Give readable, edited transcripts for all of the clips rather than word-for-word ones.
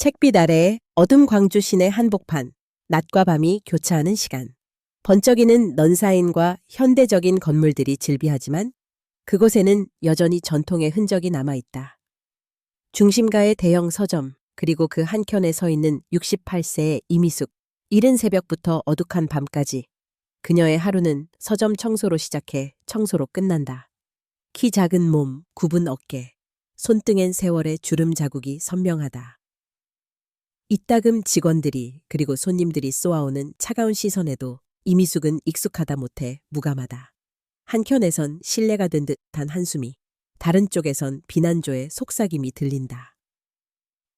책빛 아래 어둠 광주 시내 한복판, 낮과 밤이 교차하는 시간. 번쩍이는 넌사인과 현대적인 건물들이 질비하지만 그곳에는 여전히 전통의 흔적이 남아있다. 중심가의 대형 서점, 그리고 그 한켠에 서 있는 68세의 이미숙. 이른 새벽부터 어둑한 밤까지 그녀의 하루는 서점 청소로 시작해 청소로 끝난다. 키 작은 몸, 굽은 어깨, 손등엔 세월의 주름 자국이 선명하다. 이따금 직원들이 그리고 손님들이 쏘아오는 차가운 시선에도 이미숙은 익숙하다 못해 무감하다. 한켠에선 신뢰가 된 듯한 한숨이, 다른 쪽에선 비난조의 속삭임이 들린다.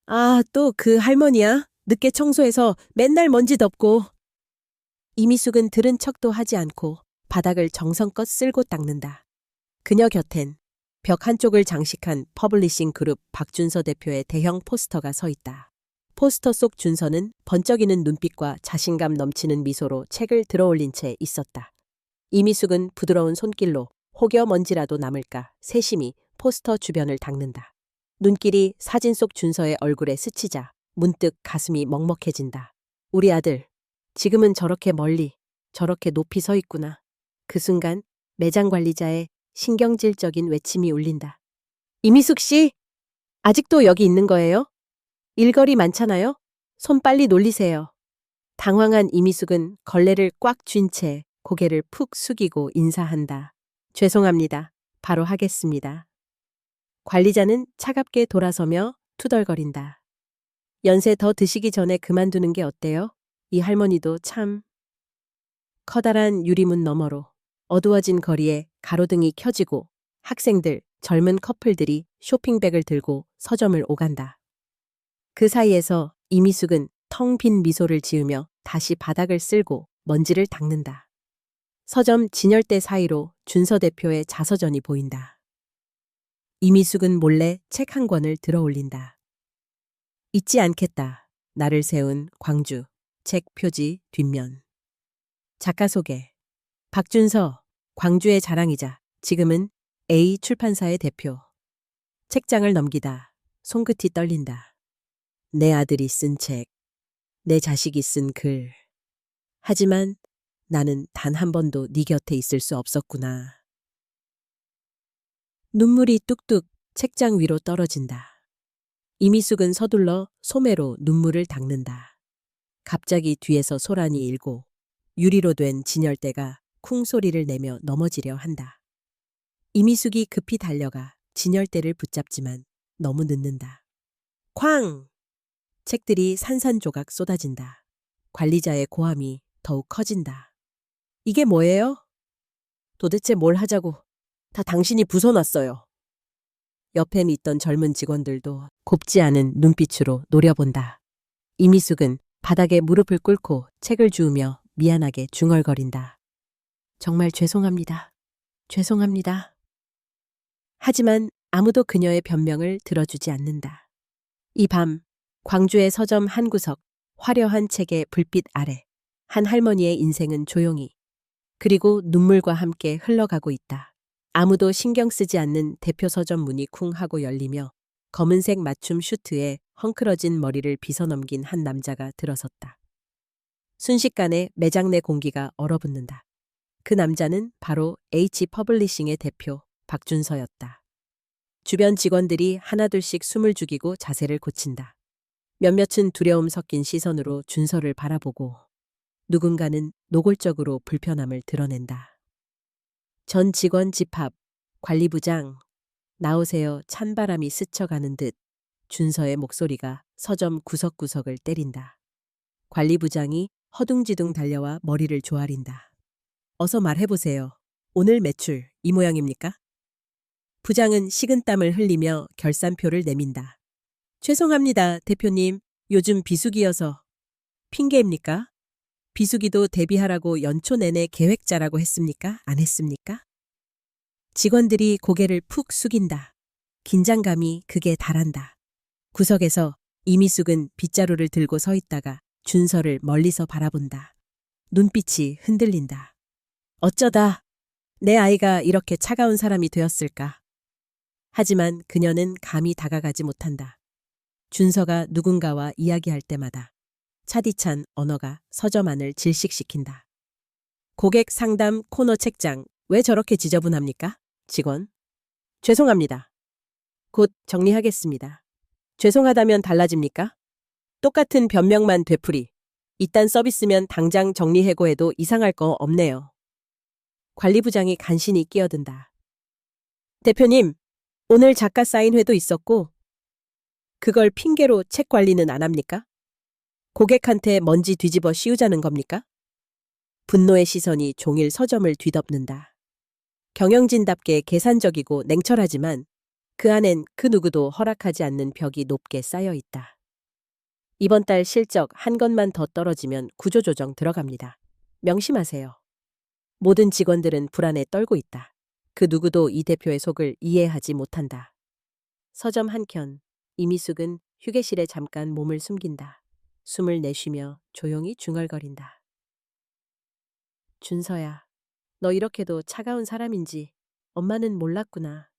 아, 또 그 할머니야? 늦게 청소해서 맨날 먼지 덮고. 이미숙은 들은 척도 하지 않고 바닥을 정성껏 쓸고 닦는다. 그녀 곁엔 벽 한쪽을 장식한 퍼블리싱 그룹 박준서 대표의 대형 포스터가 서 있다. 포스터 속 준서는 번쩍이는 눈빛과 자신감 넘치는 미소로 책을 들어올린 채 있었다. 이미숙은 부드러운 손길로 혹여 먼지라도 남을까 세심히 포스터 주변을 닦는다. 눈길이 사진 속 준서의 얼굴에 스치자 문득 가슴이 먹먹해진다. 우리 아들, 지금은 저렇게 멀리, 저렇게 높이 서 있구나. 그 순간 매장 관리자의 신경질적인 외침이 울린다. 이미숙 씨, 아직도 여기 있는 거예요? 일거리 많잖아요? 손 빨리 놀리세요. 당황한 이미숙은 걸레를 꽉 쥔 채 고개를 푹 숙이고 인사한다. 죄송합니다. 바로 하겠습니다. 관리자는 차갑게 돌아서며 투덜거린다. 연세 더 드시기 전에 그만두는 게 어때요? 이 할머니도 참. 커다란 유리문 너머로 어두워진 거리에 가로등이 켜지고 학생들, 젊은 커플들이 쇼핑백을 들고 서점을 오간다. 그 사이에서 이미숙은 텅 빈 미소를 지으며 다시 바닥을 쓸고 먼지를 닦는다. 서점 진열대 사이로 준서 대표의 자서전이 보인다. 이미숙은 몰래 책 한 권을 들어 올린다. 잊지 않겠다. 나를 세운 광주. 책 표지 뒷면. 작가 소개. 박준서, 광주의 자랑이자 지금은 A 출판사의 대표. 책장을 넘기다 손끝이 떨린다. 내 아들이 쓴 책, 내 자식이 쓴 글. 하지만 나는 단 한 번도 네 곁에 있을 수 없었구나. 눈물이 뚝뚝 책장 위로 떨어진다. 이미숙은 서둘러 소매로 눈물을 닦는다. 갑자기 뒤에서 소란이 일고 유리로 된 진열대가 쿵 소리를 내며 넘어지려 한다. 이미숙이 급히 달려가 진열대를 붙잡지만 너무 늦는다. 쾅! 책들이 산산조각 쏟아진다. 관리자의 고함이 더욱 커진다. 이게 뭐예요? 도대체 뭘 하자고? 다 당신이 부숴놨어요. 옆엔 있던 젊은 직원들도 곱지 않은 눈빛으로 노려본다. 이미숙은 바닥에 무릎을 꿇고 책을 주우며 미안하게 중얼거린다. 정말 죄송합니다. 죄송합니다. 하지만 아무도 그녀의 변명을 들어주지 않는다. 이 밤 광주의 서점 한 구석, 화려한 책의 불빛 아래 한 할머니의 인생은 조용히 그리고 눈물과 함께 흘러가고 있다. 아무도 신경 쓰지 않는 대표 서점 문이 쿵 하고 열리며 검은색 맞춤 슈트에 헝클어진 머리를 빗어넘긴 한 남자가 들어섰다. 순식간에 매장 내 공기가 얼어붙는다. 그 남자는 바로 H 퍼블리싱의 대표 박준서였다. 주변 직원들이 하나둘씩 숨을 죽이고 자세를 고친다. 몇몇은 두려움 섞인 시선으로 준서를 바라보고 누군가는 노골적으로 불편함을 드러낸다. 전 직원 집합, 관리부장, 나오세요. 찬바람이 스쳐가는 듯 준서의 목소리가 서점 구석구석을 때린다. 관리부장이 허둥지둥 달려와 머리를 조아린다. 어서 말해보세요. 오늘 매출 이 모양입니까? 부장은 식은땀을 흘리며 결산표를 내민다. 죄송합니다, 대표님. 요즘 비수기여서. 핑계입니까? 비수기도 대비하라고 연초 내내 계획 짜라고 했습니까? 안 했습니까? 직원들이 고개를 푹 숙인다. 긴장감이 극에 달한다. 구석에서 이미숙은 빗자루를 들고 서 있다가 준서를 멀리서 바라본다. 눈빛이 흔들린다. 어쩌다 내 아이가 이렇게 차가운 사람이 되었을까? 하지만 그녀는 감히 다가가지 못한다. 준서가 누군가와 이야기할 때마다 차디찬 언어가 서점 안을 질식시킨다. 고객 상담 코너 책장, 왜 저렇게 지저분합니까? 직원. 죄송합니다. 곧 정리하겠습니다. 죄송하다면 달라집니까? 똑같은 변명만 되풀이. 이딴 서비스면 당장 정리해고해도 이상할 거 없네요. 관리부장이 간신히 끼어든다. 대표님, 오늘 작가 사인회도 있었고, 그걸 핑계로 책 관리는 안 합니까? 고객한테 먼지 뒤집어 씌우자는 겁니까? 분노의 시선이 종일 서점을 뒤덮는다. 경영진답게 계산적이고 냉철하지만 그 안엔 그 누구도 허락하지 않는 벽이 높게 쌓여 있다. 이번 달 실적 한 건만 더 떨어지면 구조조정 들어갑니다. 명심하세요. 모든 직원들은 불안에 떨고 있다. 그 누구도 이 대표의 속을 이해하지 못한다. 서점 한켠, 이미숙은 휴게실에 잠깐 몸을 숨긴다. 숨을 내쉬며 조용히 중얼거린다. 준서야, 너 이렇게도 차가운 사람인지 엄마는 몰랐구나.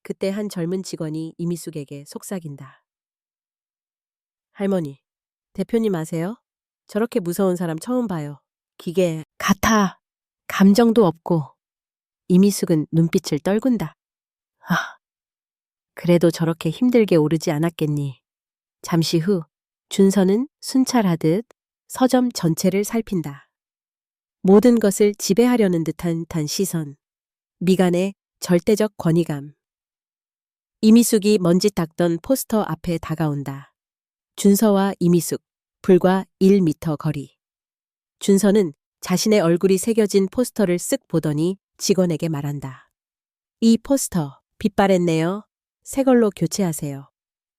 그때 한 젊은 직원이 이미숙에게 속삭인다. 할머니, 대표님 아세요? 저렇게 무서운 사람 처음 봐요. 기계 같아. 감정도 없고. 이미숙은 눈빛을 떨군다. 아, 그래도 저렇게 힘들게 오르지 않았겠니. 잠시 후 준서는 순찰하듯 서점 전체를 살핀다. 모든 것을 지배하려는 듯한 시선. 미간의 절대적 권위감. 이미숙이 먼지 닦던 포스터 앞에 다가온다. 준서와 이미숙, 불과 1미터 거리. 준서는 자신의 얼굴이 새겨진 포스터를 쓱 보더니 직원에게 말한다. 이 포스터 빛바랬네요. 새 걸로 교체하세요.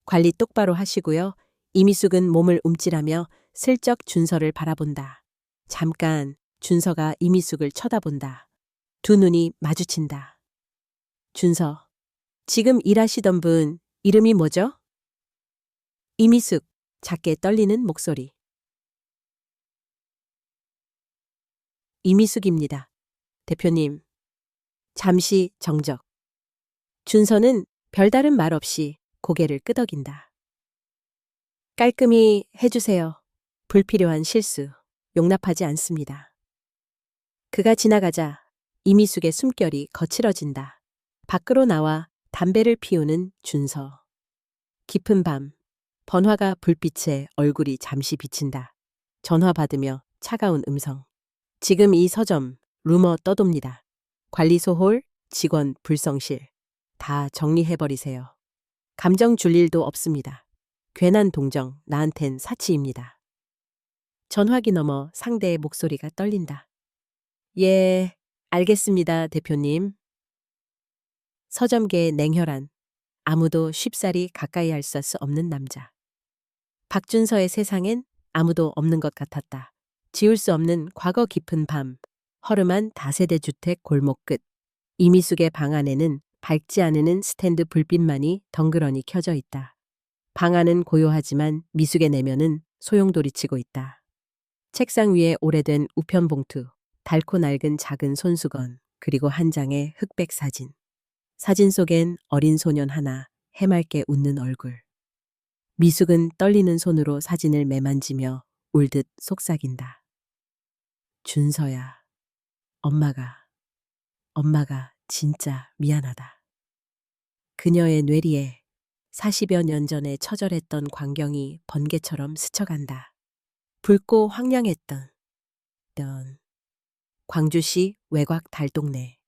관리 똑바로 하시고요. 이미숙은 몸을 움찔하며 슬쩍 준서를 바라본다. 잠깐 준서가 이미숙을 쳐다본다. 두 눈이 마주친다. 준서, 지금 일하시던 분 이름이 뭐죠? 이미숙, 작게 떨리는 목소리. 이미숙입니다. 대표님. 잠시 정적. 준서는 별다른 말 없이 고개를 끄덕인다. 깔끔히 해주세요. 불필요한 실수, 용납하지 않습니다. 그가 지나가자 이미숙의 숨결이 거칠어진다. 밖으로 나와 담배를 피우는 준서. 깊은 밤, 번화가 불빛에 얼굴이 잠시 비친다. 전화 받으며 차가운 음성. 지금 이 서점 루머 떠돕니다. 관리소 홀, 직원 불성실. 다 정리해버리세요. 감정 줄 일도 없습니다. 괜한 동정, 나한텐 사치입니다. 전화기 너머 상대의 목소리가 떨린다. 예, 알겠습니다, 대표님. 서점계의 냉혈한, 아무도 쉽사리 가까이 할 수 없는 남자. 박준서의 세상엔 아무도 없는 것 같았다. 지울 수 없는 과거 깊은 밤, 허름한 다세대 주택 골목 끝. 이미숙의 방 안에는 밝지 않은 스탠드 불빛만이 덩그러니 켜져 있다. 방 안은 고요하지만 미숙의 내면은 소용돌이치고 있다. 책상 위에 오래된 우편 봉투, 닳고 낡은 작은 손수건, 그리고 한 장의 흑백 사진. 사진 속엔 어린 소년 하나, 해맑게 웃는 얼굴. 미숙은 떨리는 손으로 사진을 매만지며 울듯 속삭인다. 준서야, 엄마가 진짜 미안하다. 그녀의 뇌리에 40여 년 전에 처절했던 광경이 번개처럼 스쳐간다. 붉고 황량했던 광주시 외곽 달동네.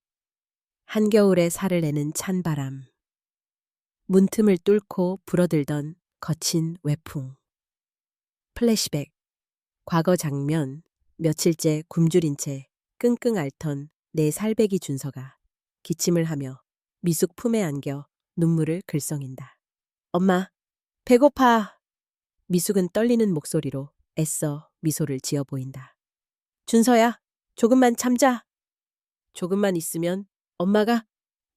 한겨울에 살을 내는 찬바람. 문틈을 뚫고 불어들던 거친 외풍. 플래시백. 과거 장면, 며칠째 굶주린 채 끙끙 앓던 내 살배기 준서가 기침을 하며 미숙 품에 안겨 눈물을 글썽인다. 엄마, 배고파. 미숙은 떨리는 목소리로 애써 미소를 지어 보인다. 준서야, 조금만 참자. 조금만 있으면 엄마가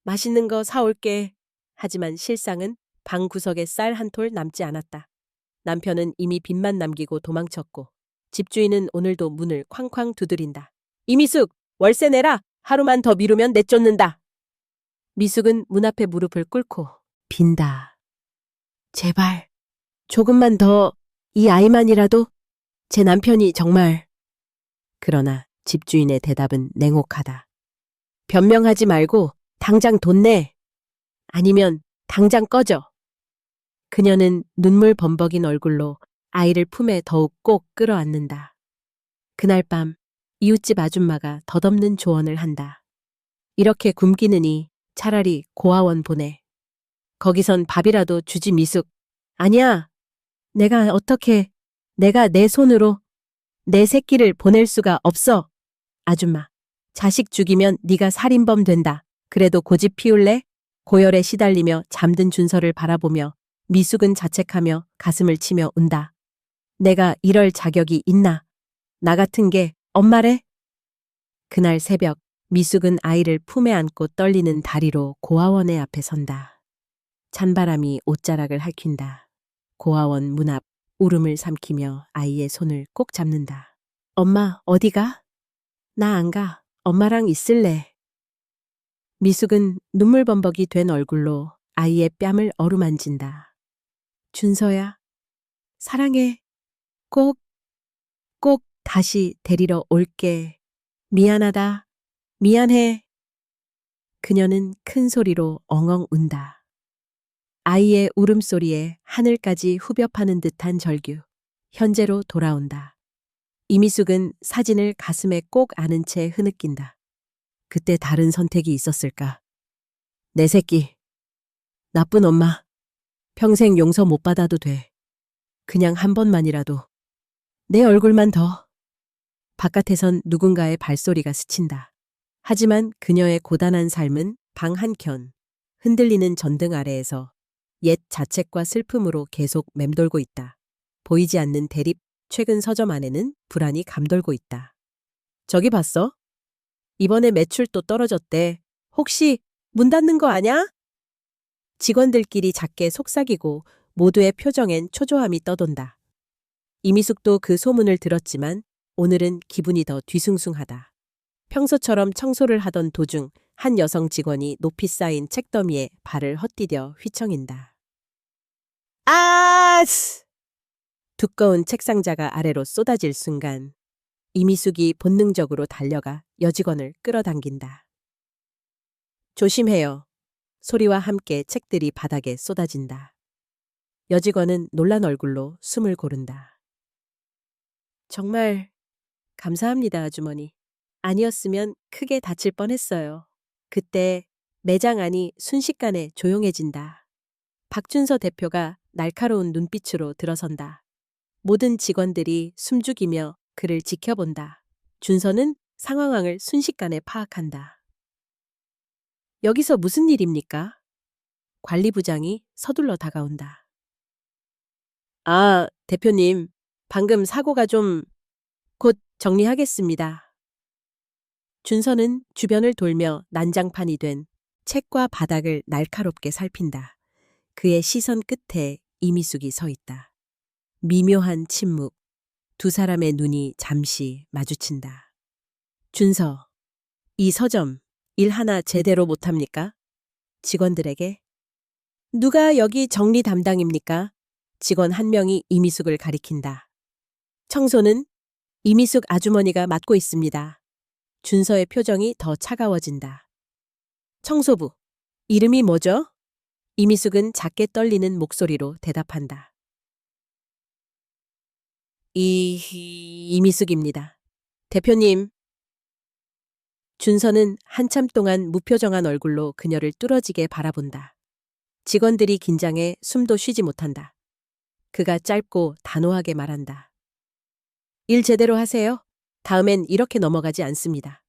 맛있는 거 사올게. 하지만 실상은 방 구석에 쌀 한 톨 남지 않았다. 남편은 이미 빚만 남기고 도망쳤고 집주인은 오늘도 문을 쾅쾅 두드린다. 이미숙, 월세 내라. 하루만 더 미루면 내쫓는다. 미숙은 문 앞에 무릎을 꿇고 빈다. 제발 조금만 더 이 아이만이라도 제 남편이 정말. 그러나 집주인의 대답은 냉혹하다. 변명하지 말고 당장 돈 내. 아니면 당장 꺼져. 그녀는 눈물 범벅인 얼굴로 아이를 품에 더욱 꼭 끌어안는다. 그날 밤 이웃집 아줌마가 덧없는 조언을 한다. 이렇게 굶기느니 차라리 고아원 보내. 거기선 밥이라도 주지 미숙. 아니야. 내가 내 손으로 내 새끼를 보낼 수가 없어. 아줌마, 자식 죽이면 네가 살인범 된다. 그래도 고집 피울래? 고열에 시달리며 잠든 준서를 바라보며 미숙은 자책하며 가슴을 치며 운다. 내가 이럴 자격이 있나? 나 같은 게 엄마래? 그날 새벽 미숙은 아이를 품에 안고 떨리는 다리로 고아원의 앞에 선다. 찬바람이 옷자락을 핥힌다. 고아원 문 앞 울음을 삼키며 아이의 손을 꼭 잡는다. 엄마, 어디가? 나 안 가. 엄마랑 있을래. 미숙은 눈물범벅이 된 얼굴로 아이의 뺨을 어루만진다. 준서야, 사랑해. 꼭 다시 데리러 올게. 미안하다. 미안해. 그녀는 큰 소리로 엉엉 운다. 아이의 울음소리에 하늘까지 후벼 파는 듯한 절규. 현재로 돌아온다. 이미숙은 사진을 가슴에 꼭 안은 채 흐느낀다. 그때 다른 선택이 있었을까? 내 새끼. 나쁜 엄마. 평생 용서 못 받아도 돼. 그냥 한 번만이라도. 내 얼굴만 더. 바깥에선 누군가의 발소리가 스친다. 하지만 그녀의 고단한 삶은 방 한켠, 흔들리는 전등 아래에서 옛 자책과 슬픔으로 계속 맴돌고 있다. 보이지 않는 대립, 최근 서점 안에는 불안이 감돌고 있다. 저기 봤어? 이번에 매출 또 떨어졌대. 혹시 문 닫는 거 아냐? 직원들끼리 작게 속삭이고 모두의 표정엔 초조함이 떠돈다. 이미숙도 그 소문을 들었지만 오늘은 기분이 더 뒤숭숭하다. 평소처럼 청소를 하던 도중 한 여성 직원이 높이 쌓인 책더미에 발을 헛디뎌 휘청인다. 아스! 두꺼운 책상자가 아래로 쏟아질 순간 이미숙이 본능적으로 달려가 여직원을 끌어당긴다. 조심해요. 소리와 함께 책들이 바닥에 쏟아진다. 여직원은 놀란 얼굴로 숨을 고른다. 정말 감사합니다, 아주머니. 아니었으면 크게 다칠 뻔했어요. 그때 매장 안이 순식간에 조용해진다. 박준서 대표가 날카로운 눈빛으로 들어선다. 모든 직원들이 숨죽이며 그를 지켜본다. 준서는 상황을 순식간에 파악한다. 여기서 무슨 일입니까? 관리부장이 서둘러 다가온다. 아, 대표님, 방금 사고가 좀 곧 정리하겠습니다. 준서는 주변을 돌며 난장판이 된 책과 바닥을 날카롭게 살핀다. 그의 시선 끝에 이미숙이 서 있다. 미묘한 침묵, 두 사람의 눈이 잠시 마주친다. 준서, 이 서점 일 하나 제대로 못합니까? 직원들에게. 누가 여기 정리 담당입니까? 직원 한 명이 이미숙을 가리킨다. 청소는 이미숙 아주머니가 맡고 있습니다. 준서의 표정이 더 차가워진다. 청소부, 이름이 뭐죠? 이미숙은 작게 떨리는 목소리로 대답한다. 이미숙입니다. 대표님. 준서는 한참 동안 무표정한 얼굴로 그녀를 뚫어지게 바라본다. 직원들이 긴장해 숨도 쉬지 못한다. 그가 짧고 단호하게 말한다. 일 제대로 하세요. 다음엔 이렇게 넘어가지 않습니다.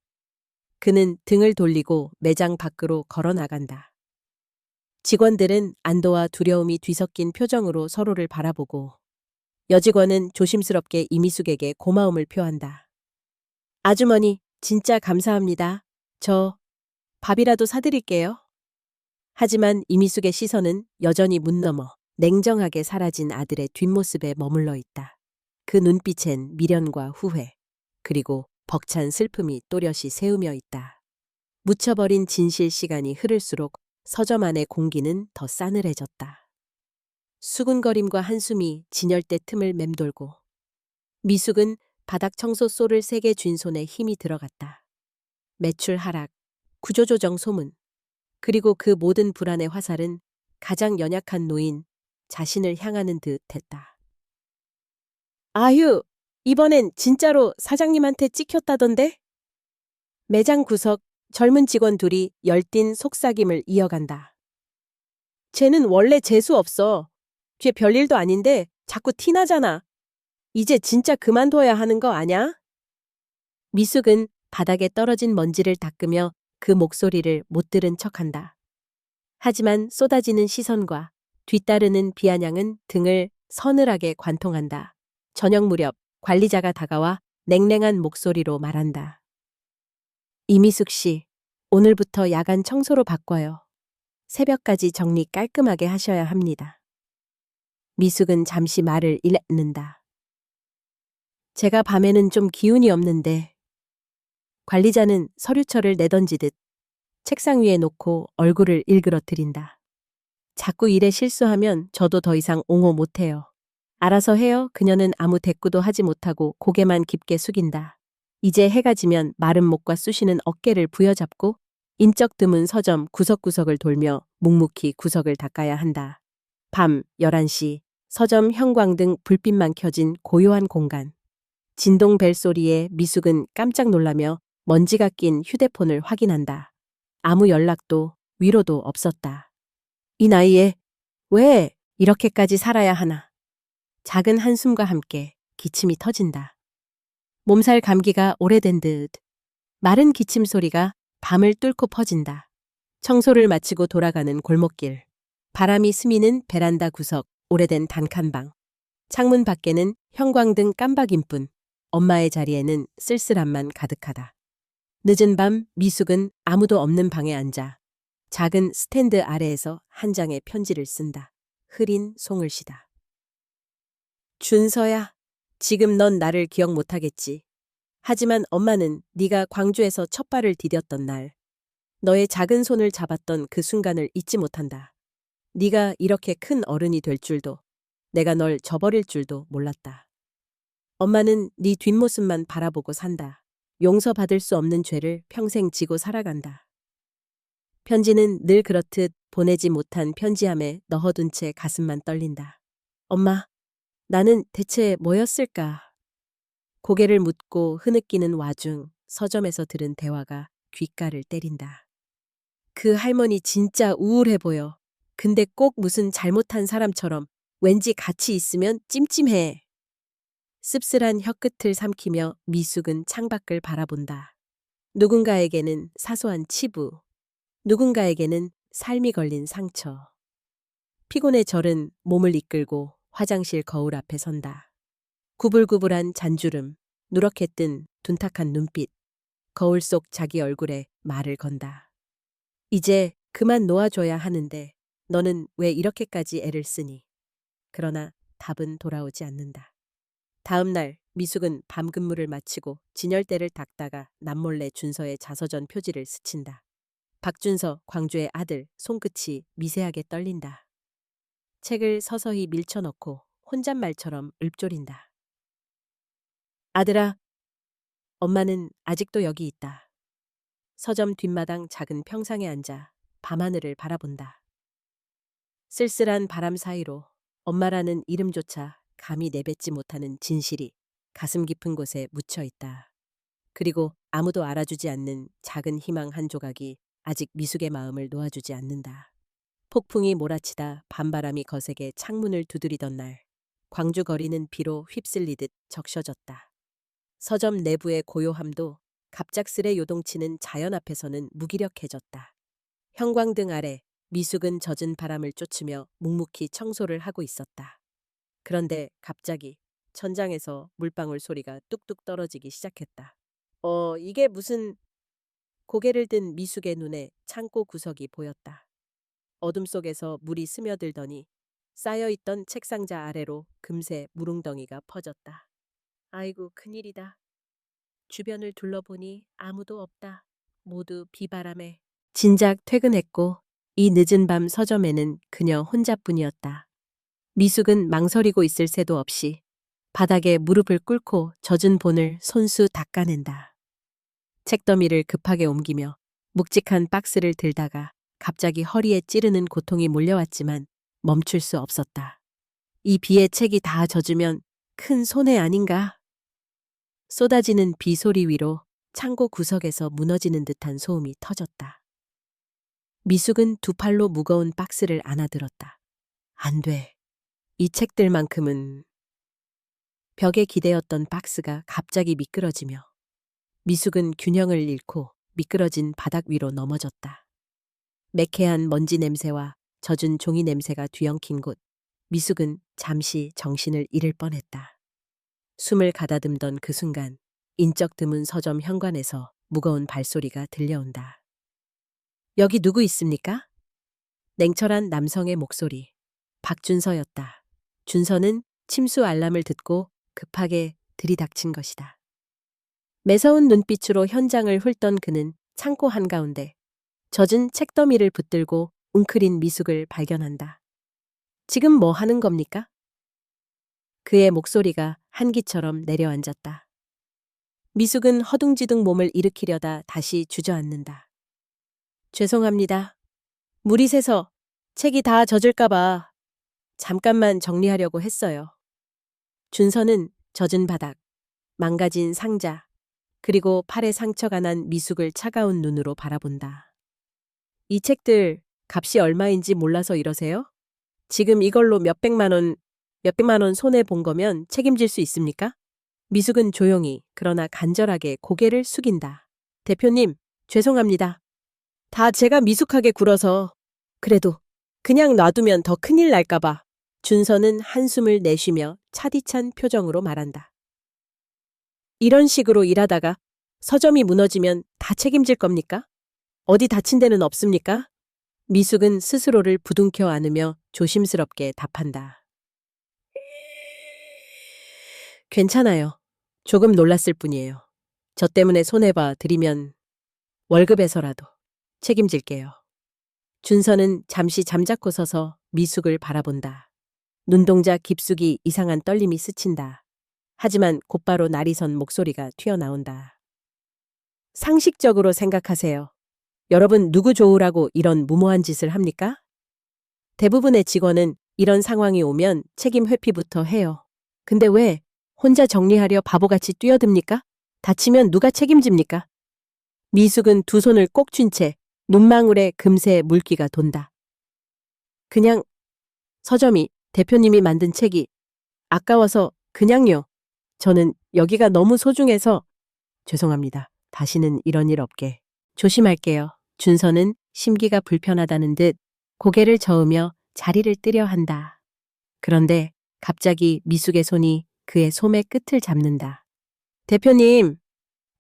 그는 등을 돌리고 매장 밖으로 걸어 나간다. 직원들은 안도와 두려움이 뒤섞인 표정으로 서로를 바라보고 여직원은 조심스럽게 이미숙에게 고마움을 표한다. 아주머니, 진짜 감사합니다. 저 밥이라도 사드릴게요. 하지만 이미숙의 시선은 여전히 문 너머 냉정하게 사라진 아들의 뒷모습에 머물러 있다. 그 눈빛엔 미련과 후회, 그리고 벅찬 슬픔이 또렷이 새우며 있다. 묻혀버린 진실 시간이 흐를수록 서점 안의 공기는 더 싸늘해졌다. 수군거림과 한숨이 진열대 틈을 맴돌고 미숙은 바닥 청소 쏘를 세게 쥔 손에 힘이 들어갔다. 매출 하락, 구조조정 소문, 그리고 그 모든 불안의 화살은 가장 연약한 노인, 자신을 향하는 듯 했다. 아휴, 이번엔 진짜로 사장님한테 찍혔다던데? 매장 구석 젊은 직원 둘이 열띤 속삭임을 이어간다. 쟤는 원래 재수 없어. 걔 별일도 아닌데 자꾸 티나잖아. 이제 진짜 그만둬야 하는 거 아냐? 미숙은 바닥에 떨어진 먼지를 닦으며 그 목소리를 못 들은 척한다. 하지만 쏟아지는 시선과 뒤따르는 비아냥은 등을 서늘하게 관통한다. 저녁 무렵 관리자가 다가와 냉랭한 목소리로 말한다. 이미숙 씨, 오늘부터 야간 청소로 바꿔요. 새벽까지 정리 깔끔하게 하셔야 합니다. 미숙은 잠시 말을 잃는다. 제가 밤에는 좀 기운이 없는데. 관리자는 서류철을 내던지듯 책상 위에 놓고 얼굴을 일그러뜨린다. 자꾸 일에 실수하면 저도 더 이상 옹호 못해요. 알아서 해요. 그녀는 아무 대꾸도 하지 못하고 고개만 깊게 숙인다. 이제 해가 지면 마른 목과 쑤시는 어깨를 부여잡고 인적 드문 서점 구석구석을 돌며 묵묵히 구석을 닦아야 한다. 밤 11시 서점 형광등 불빛만 켜진 고요한 공간. 진동 벨소리에 미숙은 깜짝 놀라며 먼지가 낀 휴대폰을 확인한다. 아무 연락도 위로도 없었다. 이 나이에 왜 이렇게까지 살아야 하나. 작은 한숨과 함께 기침이 터진다. 몸살 감기가 오래된 듯 마른 기침 소리가 밤을 뚫고 퍼진다. 청소를 마치고 돌아가는 골목길. 바람이 스미는 베란다 구석, 오래된 단칸방. 창문 밖에는 형광등 깜박임뿐 엄마의 자리에는 쓸쓸함만 가득하다. 늦은 밤 미숙은 아무도 없는 방에 앉아 작은 스탠드 아래에서 한 장의 편지를 쓴다. 흐린 송글씨다. 준서야, 지금 넌 나를 기억 못하겠지. 하지만 엄마는 네가 광주에서 첫 발을 디뎠던 날, 너의 작은 손을 잡았던 그 순간을 잊지 못한다. 네가 이렇게 큰 어른이 될 줄도, 내가 널 저버릴 줄도 몰랐다. 엄마는 네 뒷모습만 바라보고 산다. 용서받을 수 없는 죄를 평생 지고 살아간다. 편지는 늘 그렇듯 보내지 못한 편지함에 넣어둔 채 가슴만 떨린다. 엄마, 나는 대체 뭐였을까? 고개를 묻고 흐느끼는 와중 서점에서 들은 대화가 귓가를 때린다. 그 할머니 진짜 우울해 보여. 근데 꼭 무슨 잘못한 사람처럼 왠지 같이 있으면 찜찜해. 씁쓸한 혀끝을 삼키며 미숙은 창밖을 바라본다. 누군가에게는 사소한 치부, 누군가에게는 삶이 걸린 상처. 피곤해 절은 몸을 이끌고 화장실 거울 앞에 선다. 구불구불한 잔주름, 누렇게 뜬 둔탁한 눈빛, 거울 속 자기 얼굴에 말을 건다. 이제 그만 놓아줘야 하는데 너는 왜 이렇게까지 애를 쓰니? 그러나 답은 돌아오지 않는다. 다음 날 미숙은 밤 근무를 마치고 진열대를 닦다가 남몰래 준서의 자서전 표지를 스친다. 박준서, 광주의 아들, 손끝이 미세하게 떨린다. 책을 서서히 밀쳐넣고 혼잣말처럼 읊조린다. 아들아, 엄마는 아직도 여기 있다. 서점 뒷마당 작은 평상에 앉아 밤하늘을 바라본다. 쓸쓸한 바람 사이로 엄마라는 이름조차 감히 내뱉지 못하는 진실이 가슴 깊은 곳에 묻혀 있다. 그리고 아무도 알아주지 않는 작은 희망 한 조각이 아직 미숙의 마음을 놓아주지 않는다. 폭풍이 몰아치다 밤바람이 거세게 창문을 두드리던 날, 광주 거리는 비로 휩쓸리듯 적셔졌다. 서점 내부의 고요함도 갑작스레 요동치는 자연 앞에서는 무기력해졌다. 형광등 아래 미숙은 젖은 바람을 쫓으며 묵묵히 청소를 하고 있었다. 그런데 갑자기 천장에서 물방울 소리가 뚝뚝 떨어지기 시작했다. 이게 무슨... 고개를 든 미숙의 눈에 창고 구석이 보였다. 어둠 속에서 물이 스며들더니 쌓여있던 책상자 아래로 금세 물웅덩이가 퍼졌다. 아이고, 큰일이다. 주변을 둘러보니 아무도 없다. 모두 비바람에. 진작 퇴근했고 이 늦은 밤 서점에는 그녀 혼자뿐이었다. 미숙은 망설이고 있을 새도 없이 바닥에 무릎을 꿇고 젖은 본을 손수 닦아낸다. 책더미를 급하게 옮기며 묵직한 박스를 들다가 갑자기 허리에 찌르는 고통이 몰려왔지만 멈출 수 없었다. 이 비에 책이 다 젖으면 큰 손해 아닌가? 쏟아지는 비 소리 위로 창고 구석에서 무너지는 듯한 소음이 터졌다. 미숙은 두 팔로 무거운 박스를 안아들었다. 안 돼. 이 책들만큼은. 벽에 기대었던 박스가 갑자기 미끄러지며 미숙은 균형을 잃고 미끄러진 바닥 위로 넘어졌다. 매캐한 먼지 냄새와 젖은 종이 냄새가 뒤엉킨 곳, 미숙은 잠시 정신을 잃을 뻔했다. 숨을 가다듬던 그 순간 인적 드문 서점 현관에서 무거운 발소리가 들려온다. 여기 누구 있습니까? 냉철한 남성의 목소리. 박준서였다. 준서는 침수 알람을 듣고 급하게 들이닥친 것이다. 매서운 눈빛으로 현장을 훑던 그는 창고 한가운데 젖은 책더미를 붙들고 웅크린 미숙을 발견한다. 지금 뭐 하는 겁니까? 그의 목소리가 한기처럼 내려앉았다. 미숙은 허둥지둥 몸을 일으키려다 다시 주저앉는다. 죄송합니다. 물이 새서 책이 다 젖을까봐 잠깐만 정리하려고 했어요. 준서는 젖은 바닥, 망가진 상자, 그리고 팔에 상처가 난 미숙을 차가운 눈으로 바라본다. 이 책들 값이 얼마인지 몰라서 이러세요? 지금 이걸로 몇백만 원 손해본 거면 책임질 수 있습니까? 미숙은 조용히 그러나 간절하게 고개를 숙인다. 대표님, 죄송합니다. 다 제가 미숙하게 굴어서. 그래도 그냥 놔두면 더 큰일 날까봐. 준서는 한숨을 내쉬며 차디찬 표정으로 말한다. 이런 식으로 일하다가 서점이 무너지면 다 책임질 겁니까? 어디 다친 데는 없습니까? 미숙은 스스로를 부둥켜 안으며 조심스럽게 답한다. 괜찮아요. 조금 놀랐을 뿐이에요. 저 때문에 손해봐 드리면 월급에서라도 책임질게요. 준서는 잠시 잠자코 서서 미숙을 바라본다. 눈동자 깊숙이 이상한 떨림이 스친다. 하지만 곧바로 날이 선 목소리가 튀어나온다. 상식적으로 생각하세요. 여러분 누구 좋으라고 이런 무모한 짓을 합니까? 대부분의 직원은 이런 상황이 오면 책임 회피부터 해요. 근데 왜 혼자 정리하려 바보같이 뛰어듭니까? 다치면 누가 책임집니까? 미숙은 두 손을 꼭 쥔 채 눈망울에 금세 물기가 돈다. 그냥 서점이 대표님이 만든 책이 아까워서 그냥요. 저는 여기가 너무 소중해서 죄송합니다. 다시는 이런 일 없게 조심할게요. 준서는 심기가 불편하다는 듯 고개를 저으며 자리를 뜨려 한다. 그런데 갑자기 미숙의 손이 그의 소매 끝을 잡는다. 대표님,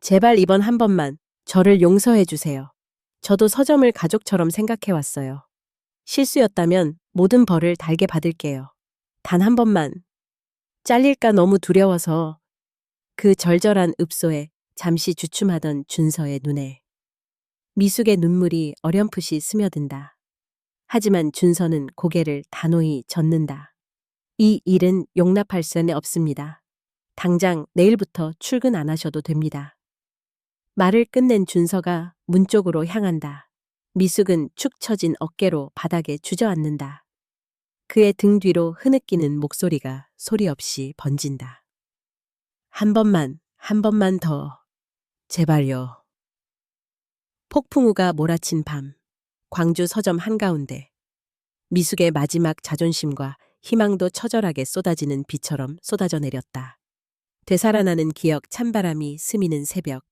제발 이번 한 번만 저를 용서해 주세요. 저도 서점을 가족처럼 생각해 왔어요. 실수였다면 모든 벌을 달게 받을게요. 단 한 번만. 잘릴까 너무 두려워서. 그 절절한 읍소에 잠시 주춤하던 준서의 눈에 미숙의 눈물이 어렴풋이 스며든다. 하지만 준서는 고개를 단호히 젓는다. 이 일은 용납할 수는 없습니다. 당장 내일부터 출근 안 하셔도 됩니다. 말을 끝낸 준서가 문 쪽으로 향한다. 미숙은 축 처진 어깨로 바닥에 주저앉는다. 그의 등 뒤로 흐느끼는 목소리가 소리 없이 번진다. 한 번만 더. 제발요. 폭풍우가 몰아친 밤, 광주 서점 한가운데 미숙의 마지막 자존심과 희망도 처절하게 쏟아지는 비처럼 쏟아져 내렸다. 되살아나는 기억 찬바람이 스미는 새벽,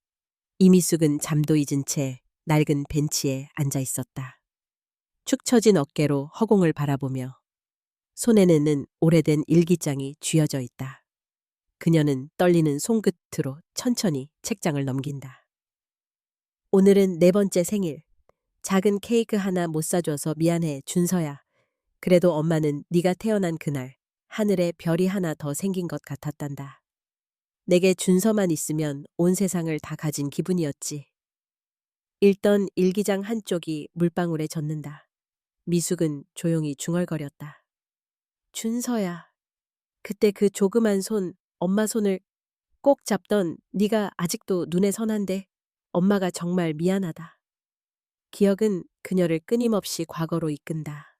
이미숙은 잠도 잊은 채 낡은 벤치에 앉아 있었다. 축 처진 어깨로 허공을 바라보며 손에는 오래된 일기장이 쥐어져 있다. 그녀는 떨리는 손끝으로 천천히 책장을 넘긴다. 오늘은 네 번째 생일. 작은 케이크 하나 못 사줘서 미안해, 준서야. 그래도 엄마는 네가 태어난 그날 하늘에 별이 하나 더 생긴 것 같았단다. 내게 준서만 있으면 온 세상을 다 가진 기분이었지. 읽던 일기장 한쪽이 물방울에 젖는다. 미숙은 조용히 중얼거렸다. 준서야. 그때 그 조그만 손, 엄마 손을 꼭 잡던 네가 아직도 눈에 선한데 엄마가 정말 미안하다. 기억은 그녀를 끊임없이 과거로 이끈다.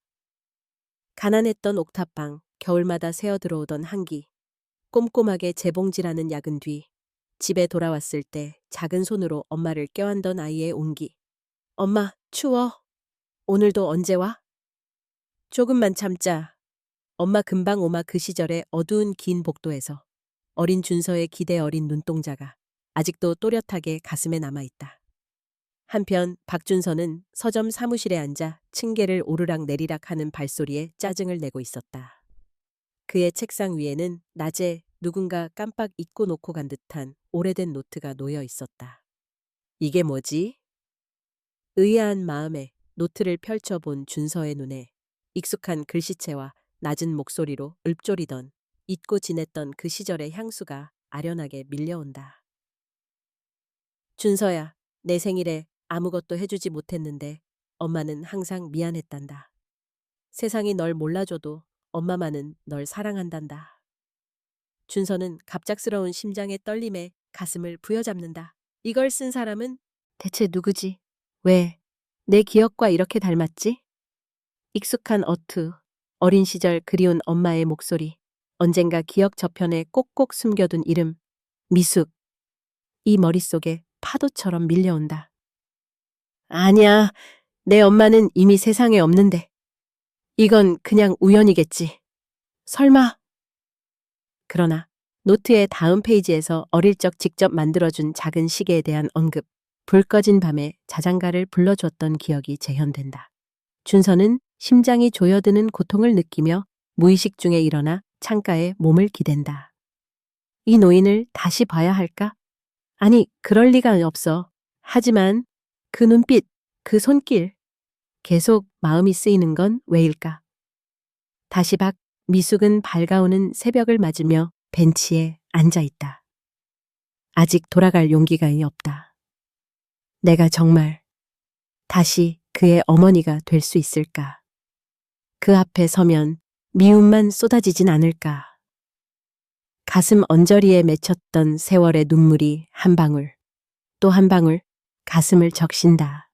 가난했던 옥탑방, 겨울마다 새어 들어오던 한기, 꼼꼼하게 재봉질하는 야근 뒤 집에 돌아왔을 때 작은 손으로 엄마를 껴안던 아이의 온기. 엄마, 추워. 오늘도 언제 와? 조금만 참자. 엄마 금방 오마. 그 시절의 어두운 긴 복도에서 어린 준서의 기대 어린 눈동자가 아직도 또렷하게 가슴에 남아있다. 한편 박준서는 서점 사무실에 앉아 층계를 오르락 내리락 하는 발소리에 짜증을 내고 있었다. 그의 책상 위에는 낮에 누군가 깜빡 잊고 놓고 간 듯한 오래된 노트가 놓여 있었다. 이게 뭐지? 의아한 마음에 노트를 펼쳐본 준서의 눈에 익숙한 글씨체와 낮은 목소리로 읊조리던 잊고 지냈던 그 시절의 향수가 아련하게 밀려온다. 준서야, 내 생일에 아무것도 해주지 못했는데 엄마는 항상 미안했단다. 세상이 널 몰라줘도 엄마만은 널 사랑한단다. 준서는 갑작스러운 심장의 떨림에 가슴을 부여잡는다. 이걸 쓴 사람은 대체 누구지? 왜 내 기억과 이렇게 닮았지? 익숙한 어투, 어린 시절 그리운 엄마의 목소리, 언젠가 기억 저편에 꼭꼭 숨겨둔 이름, 미숙. 이 머릿속에 파도처럼 밀려온다. 아니야, 내 엄마는 이미 세상에 없는데. 이건 그냥 우연이겠지. 설마. 그러나 노트의 다음 페이지에서 어릴 적 직접 만들어준 작은 시계에 대한 언급, 불 꺼진 밤에 자장가를 불러줬던 기억이 재현된다. 준서는 심장이 조여드는 고통을 느끼며 무의식 중에 일어나 창가에 몸을 기댄다. 이 노인을 다시 봐야 할까? 아니, 그럴 리가 없어. 하지만 그 눈빛, 그 손길, 계속 마음이 쓰이는 건 왜일까? 다시 밖 미숙은 밝아오는 새벽을 맞으며 벤치에 앉아 있다. 아직 돌아갈 용기가 없다. 내가 정말 다시 그의 어머니가 될 수 있을까? 그 앞에 서면 미움만 쏟아지진 않을까? 가슴 언저리에 맺혔던 세월의 눈물이 한 방울, 또 한 방울 가슴을 적신다.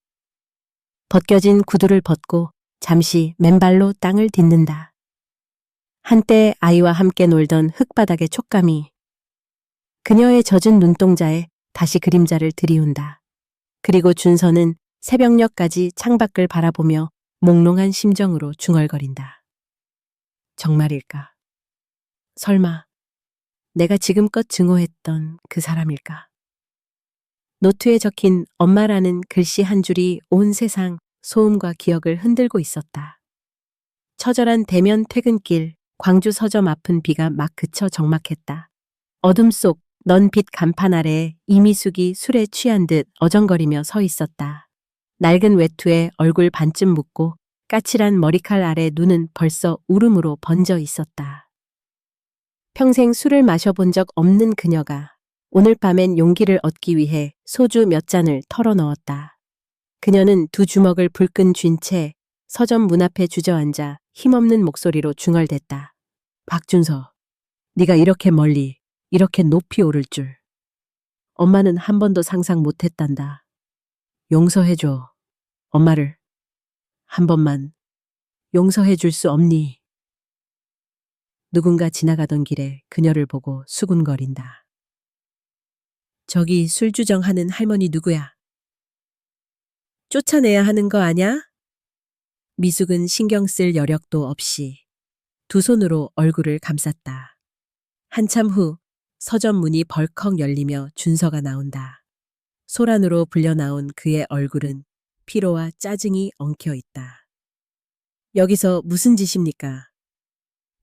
벗겨진 구두를 벗고 잠시 맨발로 땅을 딛는다. 한때 아이와 함께 놀던 흙바닥의 촉감이 그녀의 젖은 눈동자에 다시 그림자를 들이운다. 그리고 준서는 새벽녘까지 창밖을 바라보며 몽롱한 심정으로 중얼거린다. 정말일까? 설마 내가 지금껏 증오했던 그 사람일까? 노트에 적힌 엄마라는 글씨 한 줄이 온 세상 소음과 기억을 흔들고 있었다. 처절한 대면 퇴근길, 광주 서점 앞은 비가 막 그쳐 적막했다. 어둠 속 넌 빛 간판 아래 이미숙이 술에 취한 듯 어정거리며 서 있었다. 낡은 외투에 얼굴 반쯤 묻고 까칠한 머리칼 아래 눈은 벌써 울음으로 번져 있었다. 평생 술을 마셔본 적 없는 그녀가 오늘 밤엔 용기를 얻기 위해 소주 몇 잔을 털어넣었다. 그녀는 두 주먹을 불끈 쥔 채 서점 문 앞에 주저앉아 힘없는 목소리로 중얼댔다. 박준서, 네가 이렇게 멀리, 이렇게 높이 오를 줄. 엄마는 한 번도 상상 못했단다. 용서해줘. 엄마를 한 번만 용서해 줄 수 없니? 누군가 지나가던 길에 그녀를 보고 수군거린다. 저기 술주정하는 할머니 누구야? 쫓아내야 하는 거 아냐? 미숙은 신경 쓸 여력도 없이 두 손으로 얼굴을 감쌌다. 한참 후 서점 문이 벌컥 열리며 준서가 나온다. 소란으로 불려나온 그의 얼굴은 피로와 짜증이 엉켜 있다. 여기서 무슨 짓입니까?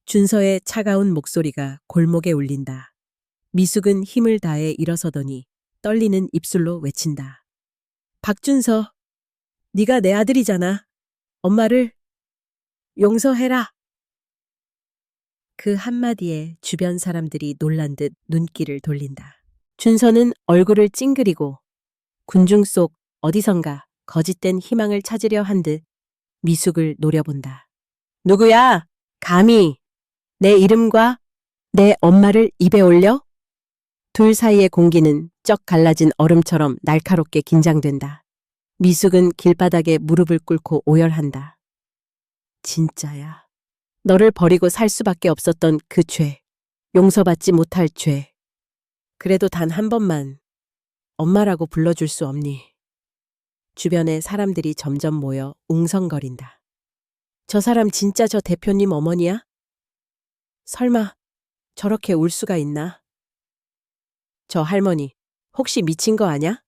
준서의 차가운 목소리가 골목에 울린다. 미숙은 힘을 다해 일어서더니 떨리는 입술로 외친다. 박준서, 네가 내 아들이잖아. 엄마를 용서해라. 그 한마디에 주변 사람들이 놀란 듯 눈길을 돌린다. 준서는 얼굴을 찡그리고 군중 속 어디선가 거짓된 희망을 찾으려 한 듯 미숙을 노려본다. 누구야? 감히 내 이름과 내 엄마를 입에 올려? 둘 사이의 공기는 쩍 갈라진 얼음처럼 날카롭게 긴장된다. 미숙은 길바닥에 무릎을 꿇고 오열한다. 진짜야. 너를 버리고 살 수밖에 없었던 그 죄. 용서받지 못할 죄. 그래도 단 한 번만 엄마라고 불러줄 수 없니? 주변에 사람들이 점점 모여 웅성거린다. 저 사람 진짜 저 대표님 어머니야? 설마 저렇게 울 수가 있나? 저 할머니 혹시 미친 거 아냐?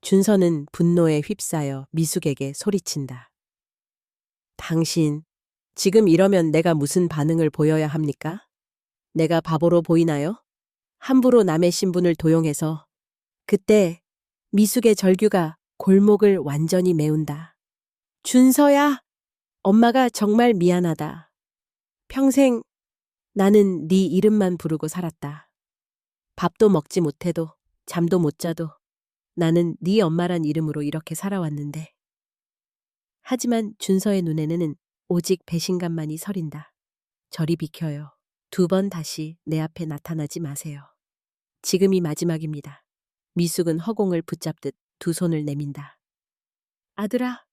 준서는 분노에 휩싸여 미숙에게 소리친다. 당신 지금 이러면 내가 무슨 반응을 보여야 합니까? 내가 바보로 보이나요? 함부로 남의 신분을 도용해서 그때 미숙의 절규가 골목을 완전히 메운다. 준서야, 엄마가 정말 미안하다. 평생 나는 네 이름만 부르고 살았다. 밥도 먹지 못해도 잠도 못 자도 나는 네 엄마란 이름으로 이렇게 살아왔는데. 하지만 준서의 눈에는 오직 배신감만이 서린다. 저리 비켜요. 2번 다시 내 앞에 나타나지 마세요. 지금이 마지막입니다. 미숙은 허공을 붙잡듯 2 손을 내민다. 아들아,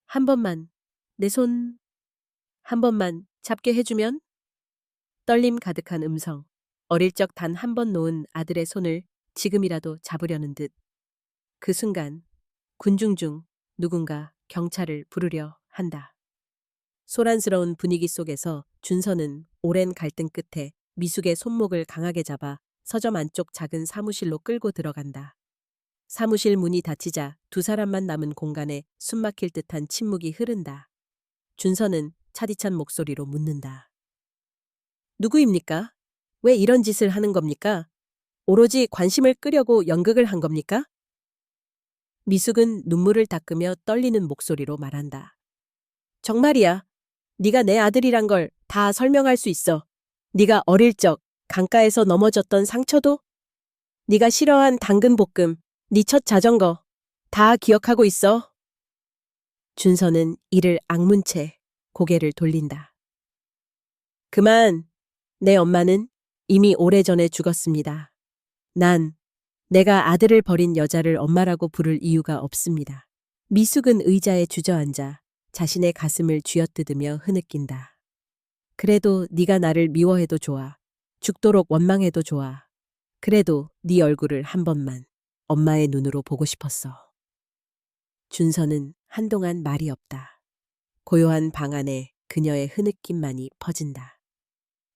한 번만, 내 손, 한 번만 잡게 해주면? 떨림 가득한 음성, 어릴 적 단 한 번 놓은 아들의 손을 지금이라도 잡으려는 듯. 그 순간, 군중 중 누군가 경찰을 부르려 한다. 소란스러운 분위기 속에서 준서는 오랜 갈등 끝에 미숙의 손목을 강하게 잡아 서점 안쪽 작은 사무실로 끌고 들어간다. 사무실 문이 닫히자 2 사람만 남은 공간에 숨막힐 듯한 침묵이 흐른다. 준서는 차디찬 목소리로 묻는다. 누구입니까? 왜 이런 짓을 하는 겁니까? 오로지 관심을 끄려고 연극을 한 겁니까? 미숙은 눈물을 닦으며 떨리는 목소리로 말한다. 정말이야. 네가 내 아들이란 걸 다 설명할 수 있어. 네가 어릴 적 강가에서 넘어졌던 상처도, 네가 싫어한 당근볶음, 네 첫 자전거 다 기억하고 있어. 준서는 이를 악문 채 고개를 돌린다. 그만. 내 엄마는 이미 오래전에 죽었습니다. 난 내가 아들을 버린 여자를 엄마라고 부를 이유가 없습니다. 미숙은 의자에 주저앉아 자신의 가슴을 쥐어뜯으며 흐느낀다. 그래도 네가 나를 미워해도 좋아. 죽도록 원망해도 좋아. 그래도 네 얼굴을 한 번만 엄마의 눈으로 보고 싶었어. 준서는 한동안 말이 없다. 고요한 방 안에 그녀의 흐느낌만이 퍼진다.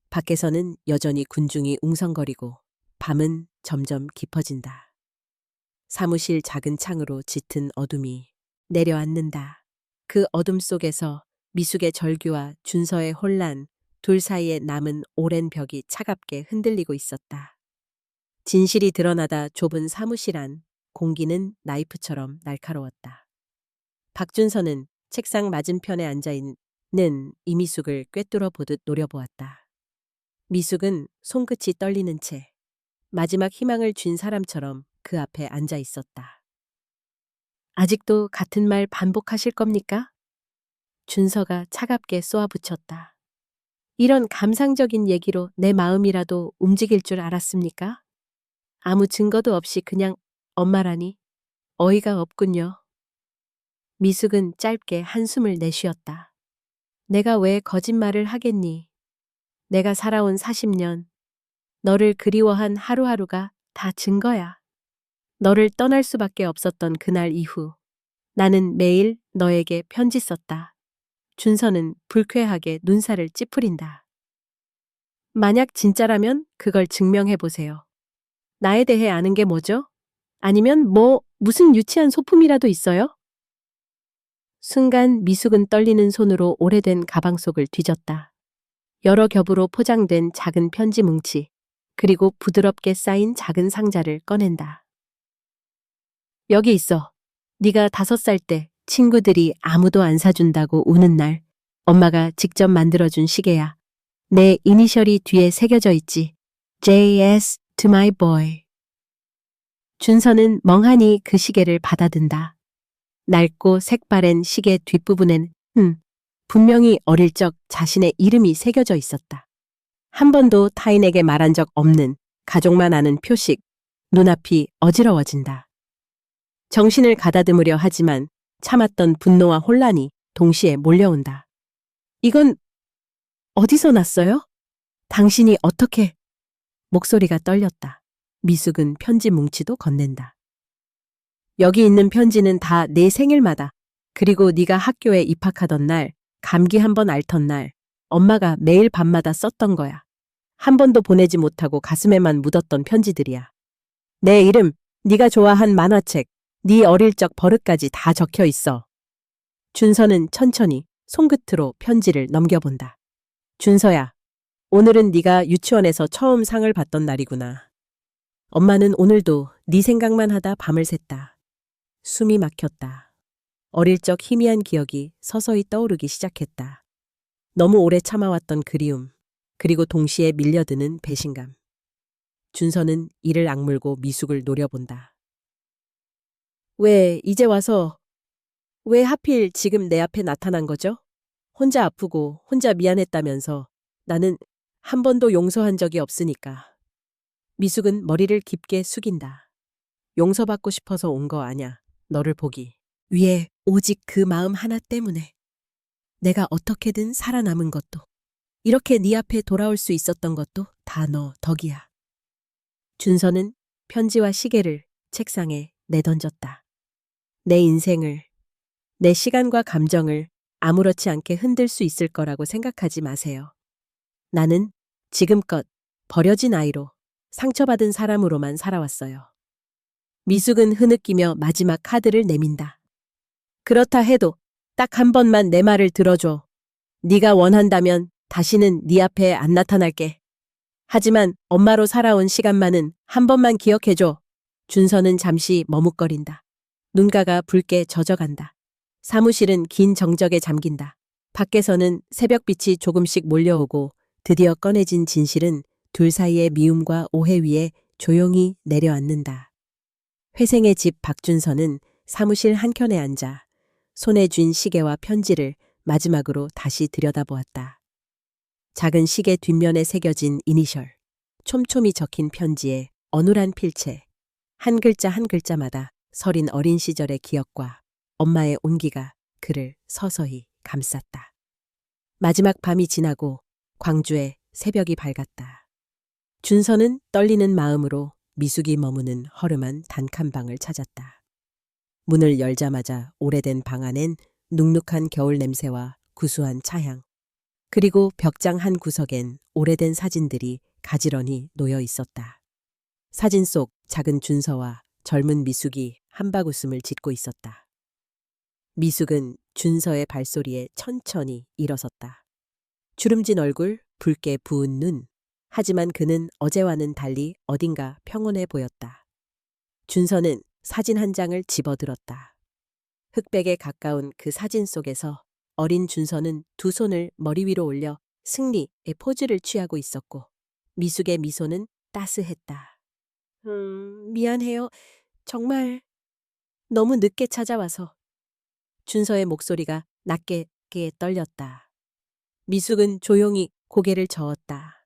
밖에서는 여전히 군중이 웅성거리고 밤은 점점 깊어진다. 사무실 작은 창으로 짙은 어둠이 내려앉는다. 그 어둠 속에서 미숙의 절규와 준서의 혼란, 둘 사이에 남은 오랜 벽이 차갑게 흔들리고 있었다. 진실이 드러나다 좁은 사무실 안 공기는 나이프처럼 날카로웠다. 박준서는 책상 맞은편에 앉아있는 이미숙을 꿰뚫어 보듯 노려보았다. 미숙은 손끝이 떨리는 채 마지막 희망을 쥔 사람처럼 그 앞에 앉아 있었다. 아직도 같은 말 반복하실 겁니까? 준서가 차갑게 쏘아붙였다. 이런 감상적인 얘기로 내 마음이라도 움직일 줄 알았습니까? 아무 증거도 없이 그냥 엄마라니 어이가 없군요. 미숙은 짧게 한숨을 내쉬었다. 내가 왜 거짓말을 하겠니? 내가 살아온 40년, 너를 그리워한 하루하루가 다 증거야. 너를 떠날 수밖에 없었던 그날 이후 나는 매일 너에게 편지 썼다. 준서는 불쾌하게 눈살을 찌푸린다. 만약 진짜라면 그걸 증명해보세요. 나에 대해 아는 게 뭐죠? 아니면 무슨 유치한 소품이라도 있어요? 순간 미숙은 떨리는 손으로 오래된 가방 속을 뒤졌다. 여러 겹으로 포장된 작은 편지 뭉치, 그리고 부드럽게 쌓인 작은 상자를 꺼낸다. 여기 있어. 네가 5살 때 친구들이 아무도 안 사준다고 우는 날 엄마가 직접 만들어준 시계야. 내 이니셜이 뒤에 새겨져 있지. JS to my boy. 준서는 멍하니 그 시계를 받아든다. 낡고 색바랜 시계 뒷부분엔 분명히 어릴 적 자신의 이름이 새겨져 있었다. 한 번도 타인에게 말한 적 없는 가족만 아는 표식, 눈앞이 어지러워진다. 정신을 가다듬으려 하지만 참았던 분노와 혼란이 동시에 몰려온다. 이건 어디서 났어요? 당신이 어떻게? 목소리가 떨렸다. 미숙은 편지 뭉치도 건넨다. 여기 있는 편지는 다 내 생일마다, 그리고 네가 학교에 입학하던 날, 감기 한 번 앓던 날, 엄마가 매일 밤마다 썼던 거야. 한 번도 보내지 못하고 가슴에만 묻었던 편지들이야. 내 이름, 네가 좋아한 만화책, 네 어릴 적 버릇까지 다 적혀 있어. 준서는 천천히 손끝으로 편지를 넘겨본다. 준서야, 오늘은 네가 유치원에서 처음 상을 받던 날이구나. 엄마는 오늘도 네 생각만 하다 밤을 샜다. 숨이 막혔다. 어릴 적 희미한 기억이 서서히 떠오르기 시작했다. 너무 오래 참아왔던 그리움, 그리고 동시에 밀려드는 배신감. 준서는 이를 악물고 미숙을 노려본다. 왜 이제 와서, 왜 하필 지금 내 앞에 나타난 거죠? 혼자 아프고 혼자 미안했다면서 나는 한 번도 용서한 적이 없으니까. 미숙은 머리를 깊게 숙인다. 용서받고 싶어서 온 거 아냐. 너를 보기 위해 오직 그 마음 하나 때문에. 내가 어떻게든 살아남은 것도, 이렇게 네 앞에 돌아올 수 있었던 것도 다 너 덕이야. 준서는 편지와 시계를 책상에 내던졌다. 내 인생을, 내 시간과 감정을 아무렇지 않게 흔들 수 있을 거라고 생각하지 마세요. 나는 지금껏 버려진 아이로, 상처받은 사람으로만 살아왔어요. 미숙은 흐느끼며 마지막 카드를 내민다. 그렇다 해도 딱 한 번만 내 말을 들어줘. 네가 원한다면 다시는 네 앞에 안 나타날게. 하지만 엄마로 살아온 시간만은 한 번만 기억해줘. 준서는 잠시 머뭇거린다. 눈가가 붉게 젖어간다. 사무실은 긴 정적에 잠긴다. 밖에서는 새벽빛이 조금씩 몰려오고 드디어 꺼내진 진실은 둘 사이의 미움과 오해 위에 조용히 내려앉는다. 회생의 집 박준서는 사무실 한켠에 앉아 손에 쥔 시계와 편지를 마지막으로 다시 들여다보았다. 작은 시계 뒷면에 새겨진 이니셜, 촘촘히 적힌 편지에 어눌한 필체, 한 글자 한 글자마다 서린 어린 시절의 기억과 엄마의 온기가 그를 서서히 감쌌다. 마지막 밤이 지나고 광주의 새벽이 밝았다. 준서는 떨리는 마음으로 미숙이 머무는 허름한 단칸방을 찾았다. 문을 열자마자 오래된 방 안엔 눅눅한 겨울 냄새와 구수한 차향, 그리고 벽장 한 구석엔 오래된 사진들이 가지런히 놓여 있었다. 사진 속 작은 준서와 젊은 미숙이 한박 웃음을 짓고 있었다. 미숙은 준서의 발소리에 천천히 일어섰다. 주름진 얼굴, 붉게 부은 눈. 하지만 그는 어제와는 달리 어딘가 평온해 보였다. 준서는 사진 한 장을 집어들었다. 흑백에 가까운 그 사진 속에서 어린 준서는 두 손을 머리 위로 올려 승리의 포즈를 취하고 있었고 미숙의 미소는 따스했다. 미안해요. 정말 너무 늦게 찾아와서. 준서의 목소리가 낮게 떨렸다. 미숙은 조용히 고개를 저었다.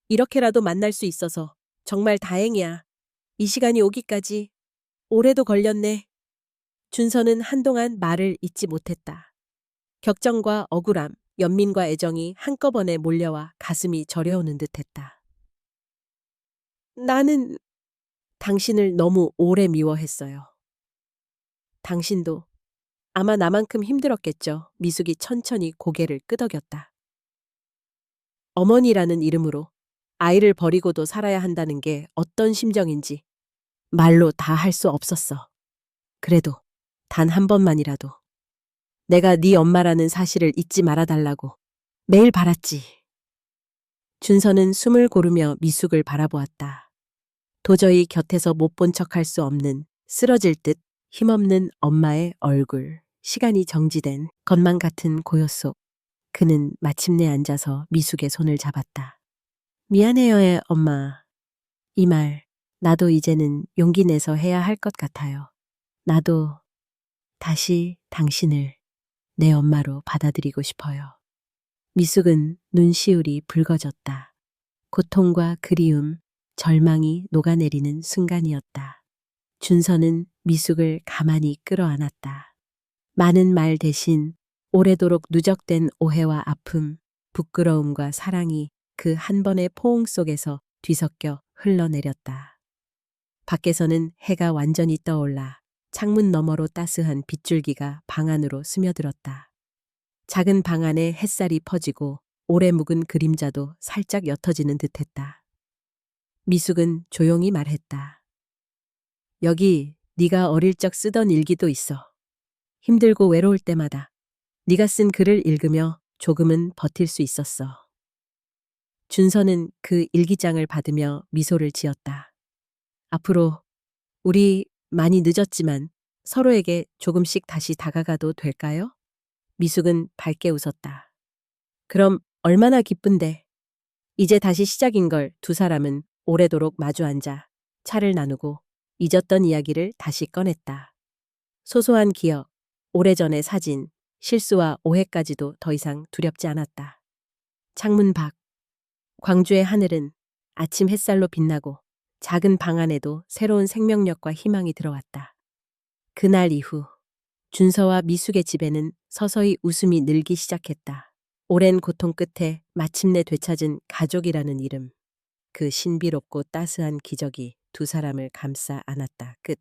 이렇게라도 만날 수 있어서 정말 다행이야. 이 시간이 오기까지 오래도 걸렸네. 준서는 한동안 말을 잇지 못했다. 격정과 억울함, 연민과 애정이 한꺼번에 몰려와 가슴이 저려오는 듯했다. 나는 당신을 너무 오래 미워했어요. 당신도 아마 나만큼 힘들었겠죠. 미숙이 천천히 고개를 끄덕였다. 어머니라는 이름으로 아이를 버리고도 살아야 한다는 게 어떤 심정인지 말로 다 할 수 없었어. 그래도 단 한 번만이라도 내가 네 엄마라는 사실을 잊지 말아달라고 매일 바랐지. 준서는 숨을 고르며 미숙을 바라보았다. 도저히 곁에서 못 본 척할 수 없는 쓰러질 듯 힘없는 엄마의 얼굴, 시간이 정지된 것만 같은 고요 속 그는 마침내 앉아서 미숙의 손을 잡았다. 미안해요, 엄마. 이 말 나도 이제는 용기 내서 해야 할 것 같아요. 나도 다시 당신을 내 엄마로 받아들이고 싶어요. 미숙은 눈시울이 붉어졌다. 고통과 그리움, 절망이 녹아내리는 순간이었다. 준서는 미숙을 가만히 끌어안았다. 많은 말 대신 오래도록 누적된 오해와 아픔, 부끄러움과 사랑이 그 한 번의 포옹 속에서 뒤섞여 흘러내렸다. 밖에서는 해가 완전히 떠올라 창문 너머로 따스한 빗줄기가 방 안으로 스며들었다. 작은 방 안에 햇살이 퍼지고 오래 묵은 그림자도 살짝 옅어지는 듯했다. 미숙은 조용히 말했다. 여기 네가 어릴 적 쓰던 일기도 있어. 힘들고 외로울 때마다 네가 쓴 글을 읽으며 조금은 버틸 수 있었어. 준서는 그 일기장을 받으며 미소를 지었다. 앞으로 우리 많이 늦었지만 서로에게 조금씩 다시 다가가도 될까요? 미숙은 밝게 웃었다. 그럼 얼마나 기쁜데. 이제 다시 시작인 걸 두 사람은 오래도록 마주 앉아 차를 나누고 잊었던 이야기를 다시 꺼냈다. 소소한 기억, 오래전의 사진, 실수와 오해까지도 더 이상 두렵지 않았다. 창문 밖, 광주의 하늘은 아침 햇살로 빛나고 작은 방 안에도 새로운 생명력과 희망이 들어왔다. 그날 이후 준서와 미숙의 집에는 서서히 웃음이 늘기 시작했다. 오랜 고통 끝에 마침내 되찾은 가족이라는 이름. 그 신비롭고 따스한 기적이 두 사람을 감싸 안았다. 끝.